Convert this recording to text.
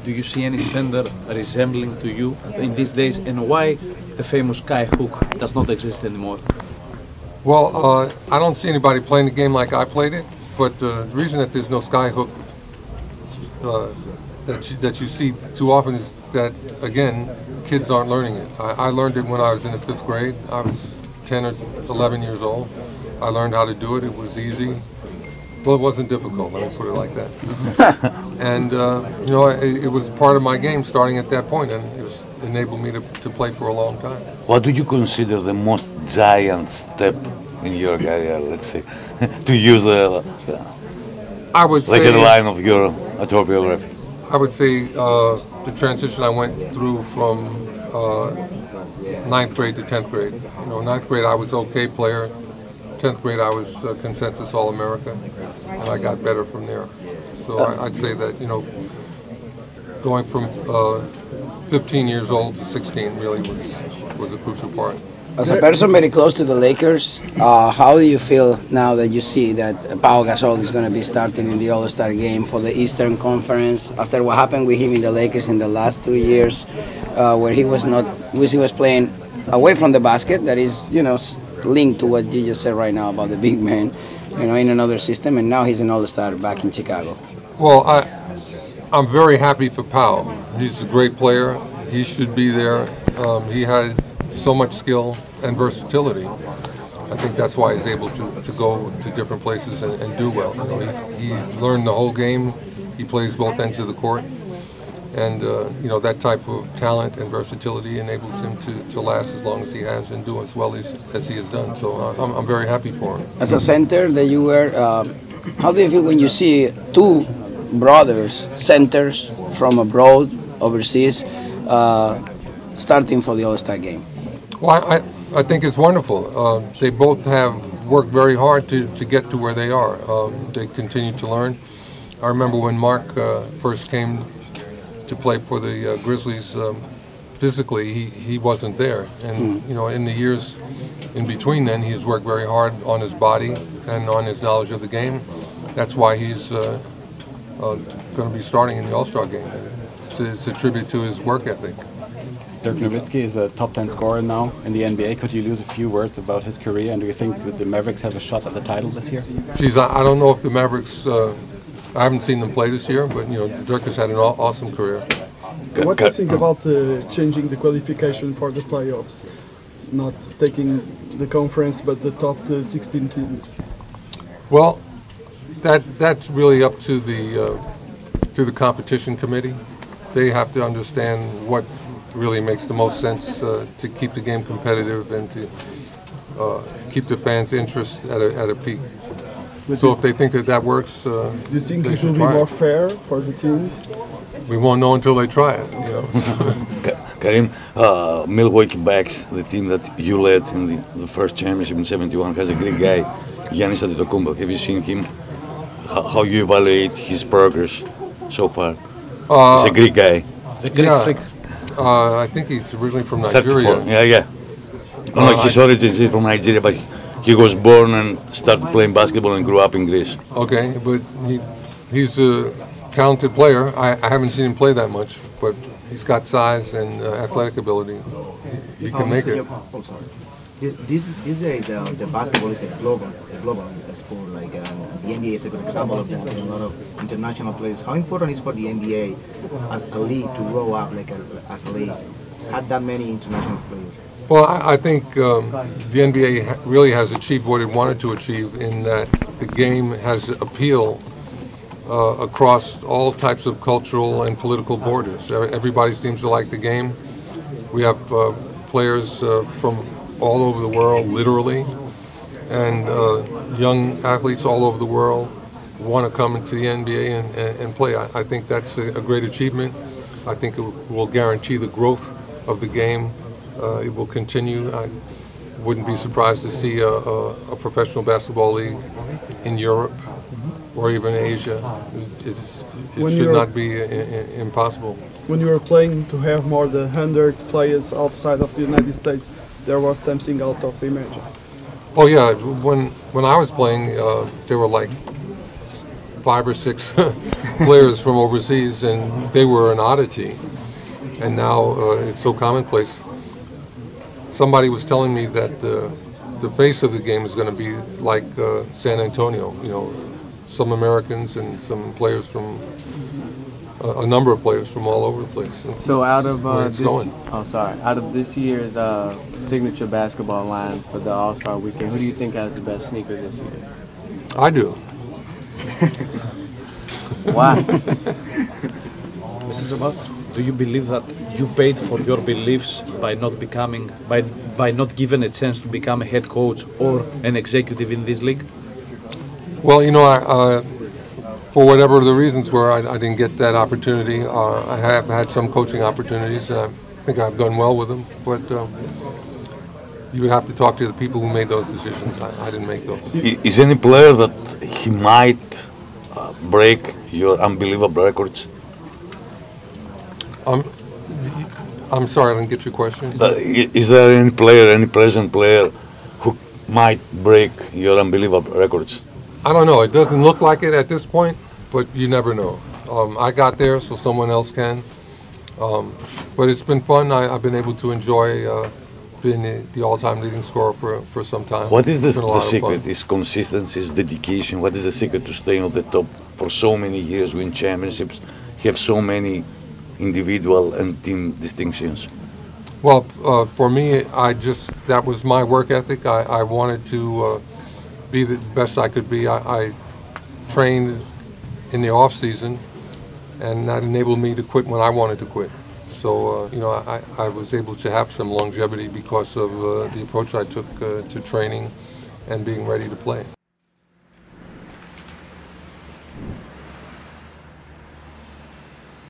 do you see any center resembling to you in these days, and why the famous sky hook does not exist anymore? Well, I don't see anybody playing the game like I played it, but the reason that there's no sky hook that you see too often is that, again, kids aren't learning it. I learned it when I was in the 5th grade. I was 10 or 11 years old. I learned how to do it. It was easy. Well, it wasn't difficult, let me put it like that. And, you know, it was part of my game starting at that point, and it enabled me to play for a long time. What do you consider the most giant step in your career, let's say, to use I would say, like a line of your autobiography? I would say the transition I went through from 9th grade to 10th grade. You know, 9th grade I was okay player. 10th grade I was consensus All-America, and I got better from there. So I'd say that, you know, going from 15 years old to 16 really was a crucial part. As a person very close to the Lakers, how do you feel now that you see that Pau Gasol is going to be starting in the All-Star game for the Eastern Conference after what happened with him in the Lakers in the last 2 years, where he was playing away from the basket, that is, you know, linked to what you just said right now about the big man, you know, in another system, and now he's an All-Star back in Chicago. Well, I'm very happy for Pau. He's a great player. He should be there. He had so much skill and versatility. I think that's why he's able to go to different places and do well. You know, he learned the whole game. He plays both ends of the court. And, you know, that type of talent and versatility enables him to last as long as he has and do as well as he has done. So I'm very happy for him. As a center that you were, how do you feel when you see two brothers, centers from abroad, overseas, starting for the All-Star game? Well, I think it's wonderful. They both have worked very hard to get to where they are. They continue to learn. I remember when Marc first came to play for the Grizzlies, physically he wasn't there. And you know, in the years in between then, he's worked very hard on his body and on his knowledge of the game. That's why he's going to be starting in the All-Star game. It's a tribute to his work ethic. Dirk Nowitzki is a top 10 scorer now in the NBA. Could you use a few words about his career, and do you think that the Mavericks have a shot at the title this year? Geez, I don't know if the Mavericks, I haven't seen them play this year, but you know, Dirk has had an awesome career. What do you think about changing the qualification for the playoffs? Not taking the conference, but the top 16 teams? Well, that's really up to the competition committee. They have to understand what really makes the most sense to keep the game competitive and to keep the fans' interest at a peak. So if they think that works, do you think it will be more fair for the teams? We won't know until they try it. You know. Kareem, Milwaukee Bucks, the team that you led in the first championship in '71, has a Greek guy, Giannis Antetokounmpo. Have you seen him? How you evaluate his progress so far? He's a Greek guy. I think he's originally from Nigeria. 34. Yeah. No, his origins is from Nigeria, but he was born and started playing basketball and grew up in Greece. Okay, but he's a talented player. I haven't seen him play that much, but he's got size and athletic ability. He can make it. These days, the basketball is a global sport. Like the NBA is a good example of that. A lot of international players. How important is for the NBA as a league to grow up as a league? Had that many international players? Well, I think the NBA really has achieved what it wanted to achieve in that the game has appeal across all types of cultural and political borders. Everybody seems to like the game. We have players from all over the world, literally, and young athletes all over the world want to come into the NBA and play. I think that's a great achievement. I think it will guarantee the growth of the game. It will continue. I wouldn't be surprised to see a professional basketball league in Europe or even Asia. It should not be impossible. When you were playing, to have more than 100 players outside of the United States, there was something out of imagine. Oh yeah, when I was playing, there were like 5 or 6 players from overseas, and they were an oddity. And now it's so commonplace. Somebody was telling me that the face of the game is going to be like San Antonio. You know, some Americans and some players from a number of players from all over the place. So out of out of this year's signature basketball line for the All-Star Weekend, who do you think has the best sneaker this year? I do. Why? Mr. Jabbar, do you believe that you paid for your beliefs by not becoming, by not given a chance to become a head coach or an executive in this league? Well, you know, for whatever the reasons were, I didn't get that opportunity. I have had some coaching opportunities. I think I've done well with them, but you would have to talk to the people who made those decisions. I didn't make those. Is any player that he might break your unbelievable records? I'm sorry, I didn't get your question. Is there any player, any present player, who might break your unbelievable records? I don't know. It doesn't look like it at this point, but you never know. I got there, so someone else can. But it's been fun. I've been able to enjoy being the all-time leading scorer for some time. What is the secret? Is consistency, is dedication? What is the secret to staying on the top for so many years, win championships, have so many individual and team distinctions? Well, for me, that was my work ethic. I wanted to be the best I could be. I trained in the off season, and that enabled me to quit when I wanted to quit. So, you know, I was able to have some longevity because of the approach I took to training and being ready to play.